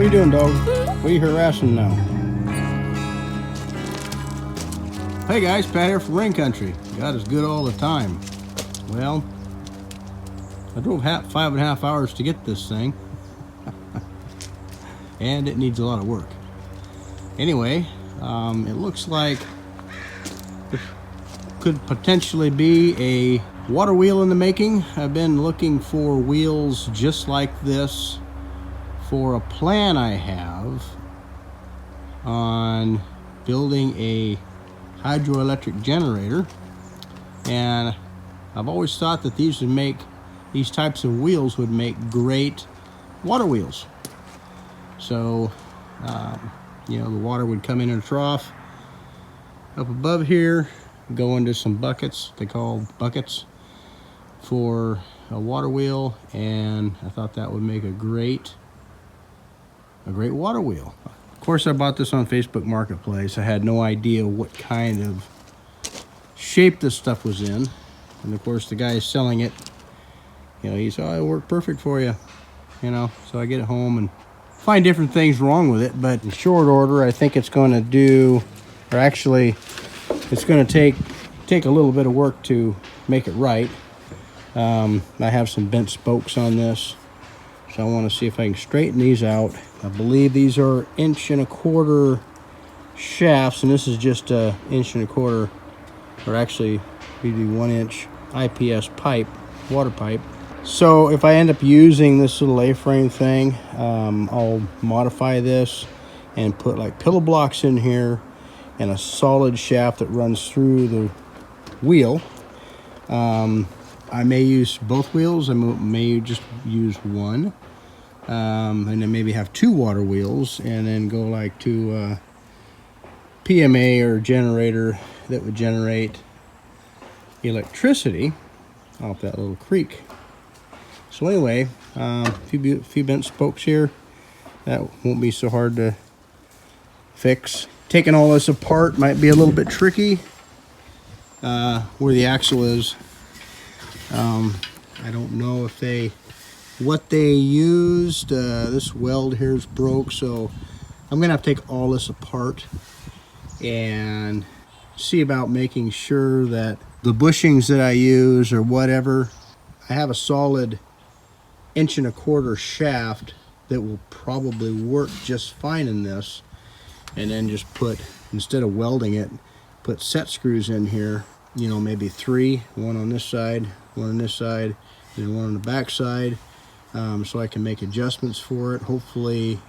you doing, dog? What are you harassing now? Hey guys, Pat here from Rain Country. God is good all the time. Well, I drove 5.5 hours to get this thing. And it needs a lot of work. Anyway, it looks like there could potentially be a water wheel in the making. I've been looking for wheels just like this for a plan I have on building a hydroelectric generator, and I've always thought that these types of wheels would make great water wheels. So you know, the water would come in a trough up above here, go into some buckets, they call buckets, for a water wheel, and I thought that would make a great water wheel. Of course, I bought this on Facebook Marketplace. I had no idea what kind of shape this stuff was in, and of course the guy selling it, you know, he said, "Oh, it'll work perfect for you," you know. So I get it home and find different things wrong with it, but in short order, I think it's going to do, or actually it's going to take a little bit of work to make it right. I have some bent spokes on this, so I want to see if I can straighten these out. I believe these are 1.25 inch shafts, and this is just a 1.25 inch, or actually maybe 1 inch IPS pipe, water pipe. So if I end up using this little A-frame thing, I'll modify this and put like pillow blocks in here and a solid shaft that runs through the wheel. I may use both wheels. I may just use one, and then maybe have 2 water wheels, and then go like to PMA or generator that would generate electricity off that little creek. So anyway, a few bent spokes here. That won't be so hard to fix. Taking all this apart might be a little bit tricky. Where the axle is, I don't know if what they used. This weld here is broke, so I'm gonna have to take all this apart and see about making sure that the bushings that I use or whatever, I have a solid 1.25 inch shaft that will probably work just fine in this, and then just put, instead of welding it, put set screws in here, you know, maybe 3, one on this side, one on this side, and one on the back side, so I can make adjustments for it. Hopefully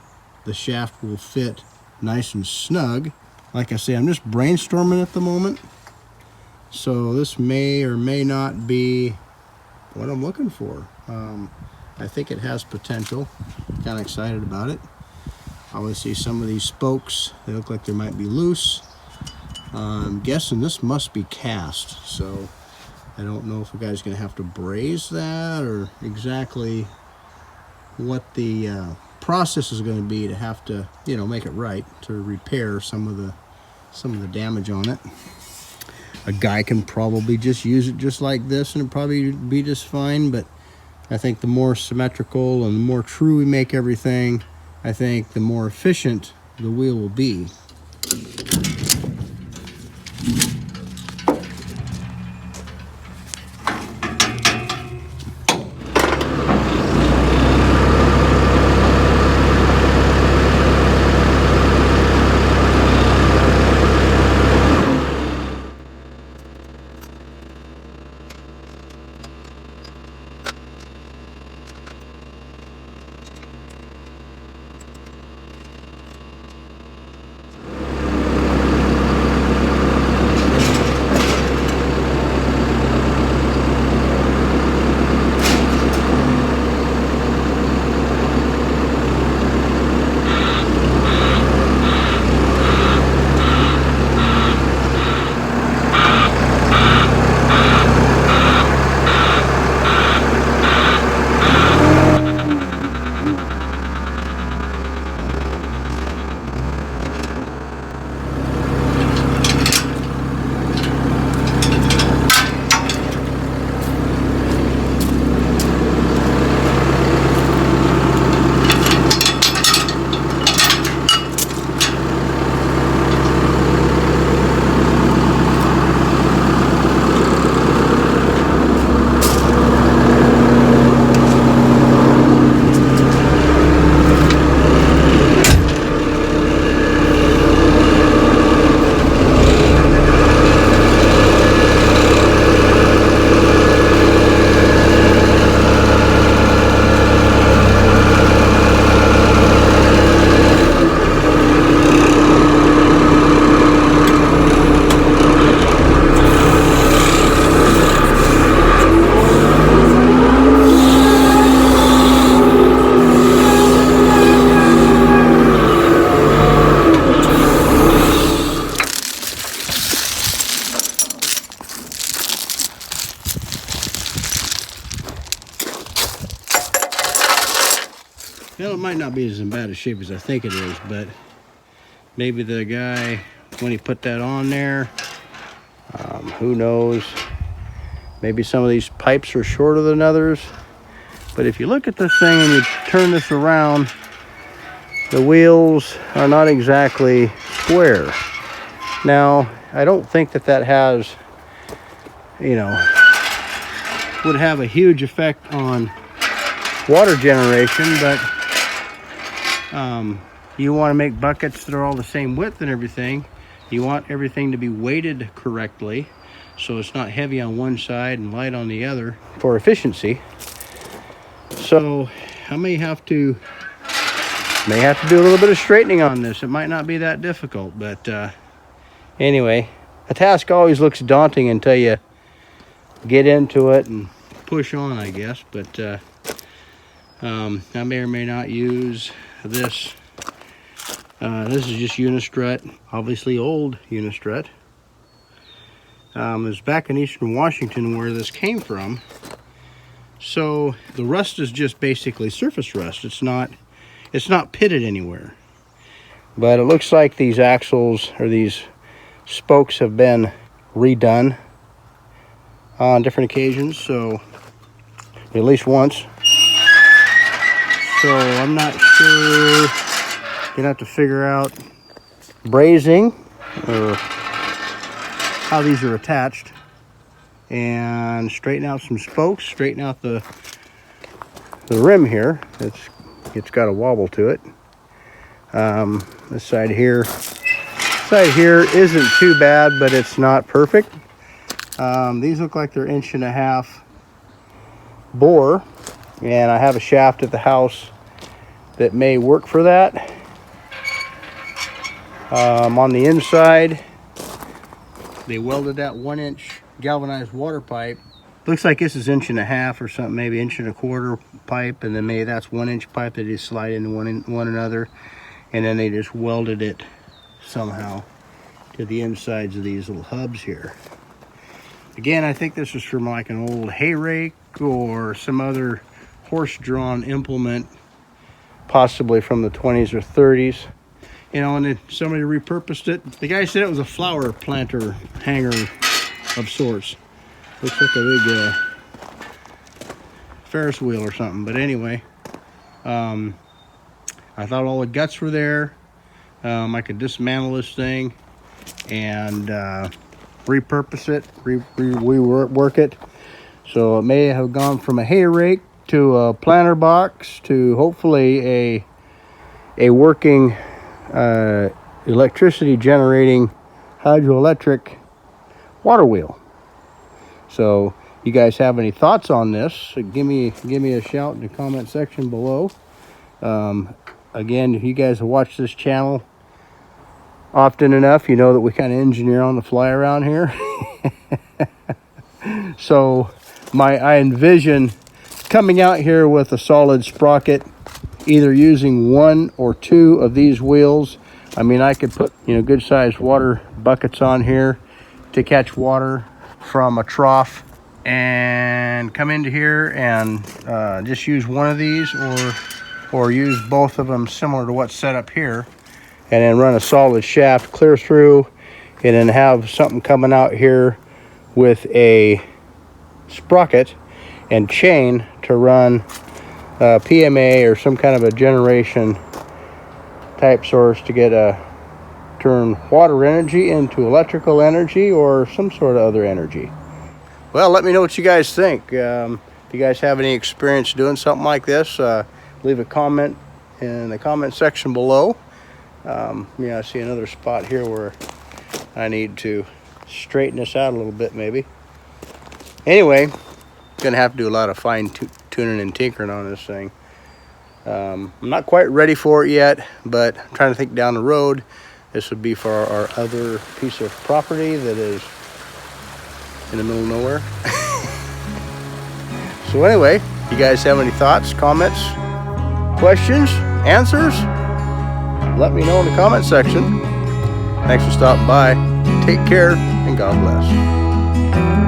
the shaft will fit nice and snug. Like I say, I'm just brainstorming at the moment, so this may or may not be what I'm looking for. I think it has potential. Kind of excited about it. I always see some of these spokes, they look like they might be loose. I'm guessing this must be cast, so I don't know if the guy's going to have to braze that, or exactly what the process is going to be to have to, you know, make it right, to repair some of the damage on it. A guy can probably just use it just like this and it'd probably be just fine, but I think the more symmetrical and the more true we make everything, I think the more efficient the wheel will be. Well, it might not be as in bad a shape as I think it is, but maybe the guy, when he put that on there, who knows? Maybe some of these pipes are shorter than others. But if you look at this thing and you turn this around, the wheels are not exactly square. Now, I don't think that that has, you know, would have a huge effect on water generation, but you want to make buckets that are all the same width and everything. You want everything to be weighted correctly, so it's not heavy on one side and light on the other for efficiency. So I may have to do a little bit of straightening on this. It might not be that difficult, but anyway, a task always looks daunting until you get into it and push on, I guess. But I may or may not use this. This is just Unistrut, obviously old Unistrut. It's back in Eastern Washington where this came from. So the rust is just basically surface rust. It's not pitted anywhere. But it looks like these axles or these spokes have been redone on different occasions, so at least once. So I'm not sure. Gonna have to figure out brazing or how these are attached and straighten out some spokes, straighten out the rim here. It's got a wobble to it. This side here isn't too bad, but it's not perfect. These look like they're 1.5 inch bore, and I have a shaft at the house that may work for that. On the inside, they welded that 1 inch galvanized water pipe. Looks like this is 1.5 inches or something, maybe 1.25 inch pipe, and then maybe that's 1 inch pipe that just slide into one another, and then they just welded it somehow to the insides of these little hubs here. Again, I think this is from like an old hay rake or some other horse-drawn implement, possibly from the 20s or 30s. You know, and then somebody repurposed it. The guy said it was a flower planter hanger of sorts. Looks like a big Ferris wheel or something. But anyway, I thought all the guts were there. I could dismantle this thing and repurpose it, rework it. So it may have gone from a hay rake to a planter box to hopefully a working electricity generating hydroelectric water wheel. So you guys have any thoughts on this, give me a shout in the comment section below. Again, if you guys have watched this channel often enough, you know that we kind of engineer on the fly around here. So I envision coming out here with a solid sprocket, either using 1 or 2 of these wheels. I mean, I could put, you know, good sized water buckets on here to catch water from a trough and come into here and just use one of these, or use both of them similar to what's set up here, and then run a solid shaft clear through, and then have something coming out here with a sprocket and chain to run PMA or some kind of a generation type source to get turn water energy into electrical energy or some sort of other energy. Well, let me know what you guys think. If you guys have any experience doing something like this, leave a comment in the comment section below. Yeah, I see another spot here where I need to straighten this out a little bit maybe. Anyway, gonna have to do a lot of fine tuning and tinkering on this thing. I'm not quite ready for it yet, but I'm trying to think down the road. This would be for our other piece of property that is in the middle of nowhere. So anyway, you guys have any thoughts, comments, questions, answers? Let me know in the comment section. Thanks for stopping by. Take care, and God bless.